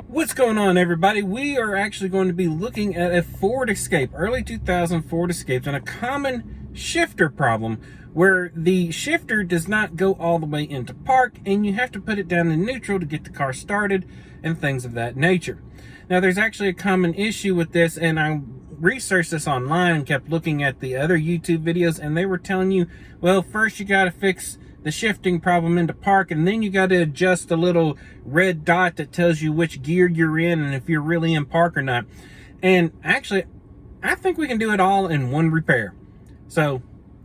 What's going on, everybody? We are actually going to be looking at a Ford Escape, early 2000 Ford Escapes, and a common shifter problem where the shifter does not go all the way into park and you have to put it down in neutral to get the car started and things of that nature. Now, there's actually a common issue with this, and I researched this online and kept looking at the other YouTube videos, and they were telling you, well, first you got to fix the shifting problem into park, and then you got to adjust the little red dot that tells you which gear you're in and if you're really in park or not. And actually, I think we can do it all in one repair. So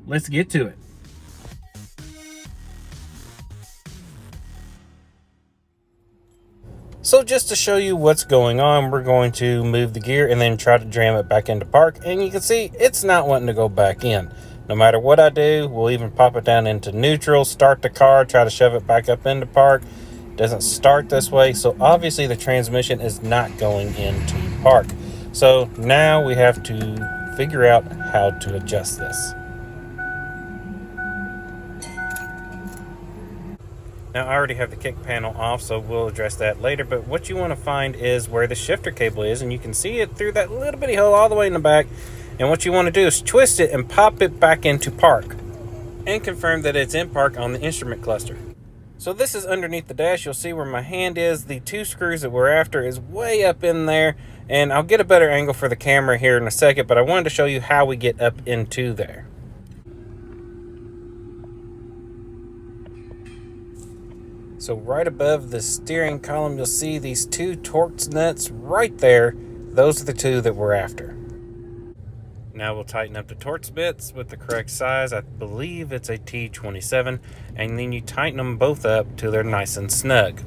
let's get to it. So just to show you what's going on, we're going to move the gear and then try to jam it back into park, and you can see it's not wanting to go back in. No matter what I do, we'll even pop it down into neutral, start the car, try to shove it back up into park. It doesn't start this way, so obviously the transmission is not going into park. So now we have to figure out how to adjust this. Now, I already have the kick panel off, so we'll address that later, but what you want to find is where the shifter cable is, and you can see it through that little bitty hole all the way in the back. And what you want to do is twist it and pop it back into park and confirm that it's in park on the instrument cluster. So this is underneath the dash. You'll see where my hand is. The two screws that we're after is way up in there, and I'll get a better angle for the camera here in a second, but I wanted to show you how we get up into there. So right above the steering column, you'll see these two Torx nuts right there. Those are the two that we're after. Now we'll tighten up the Torx bits with the correct size. I believe it's a T27, and then you tighten them both up till they're nice and snug.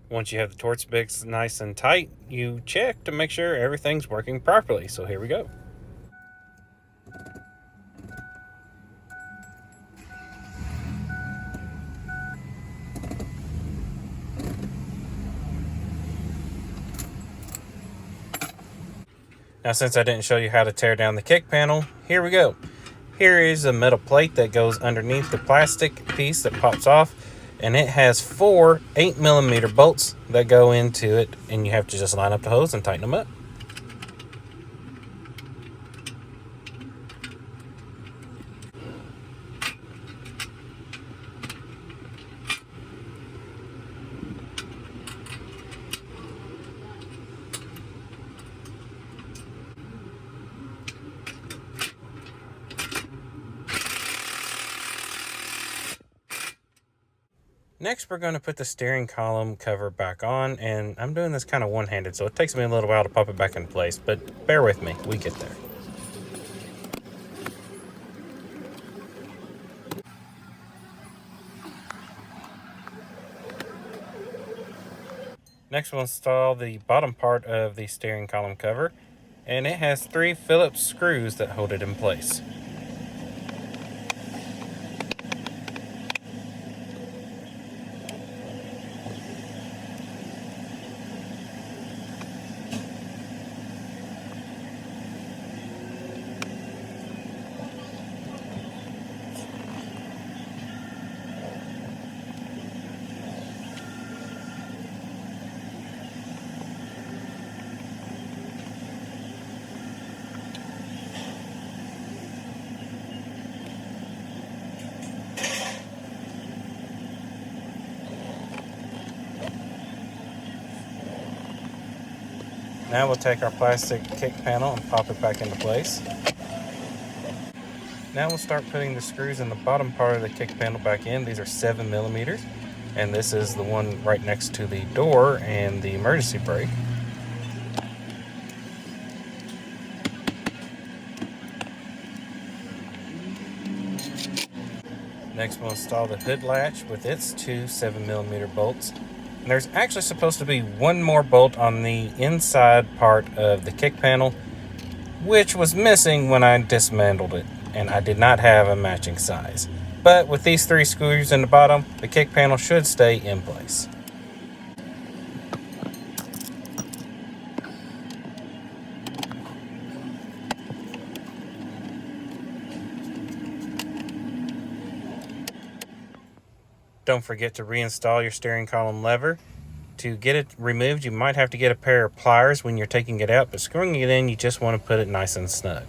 Once you have the Torx bits nice and tight, you check to make sure everything's working properly. So here we go. Now, since I didn't show you how to tear down the kick panel, here we go. Here is a metal plate that goes underneath the plastic piece that pops off, and it has 4 8mm bolts that go into it, and you have to just line up the hose and tighten them up. Next, we're going to put the steering column cover back on, and I'm doing this kind of one-handed, so it takes me a little while to pop it back in place, but bear with me, we get there. Next, we'll install the bottom part of the steering column cover, and it has 3 Phillips screws that hold it in place. Now we'll take our plastic kick panel and pop it back into place. Now we'll start putting the screws in the bottom part of the kick panel back in. These are 7mm, and this is the one right next to the door and the emergency brake. Next, we'll install the hood latch with its 2 7mm bolts. And there's actually supposed to be one more bolt on the inside part of the kick panel, which was missing when I dismantled it, and I did not have a matching size. But with these 3 screws in the bottom, the kick panel should stay in place. Don't forget to reinstall your steering column lever. To get it removed, you might have to get a pair of pliers when you're taking it out, but screwing it in, you just want to put it nice and snug.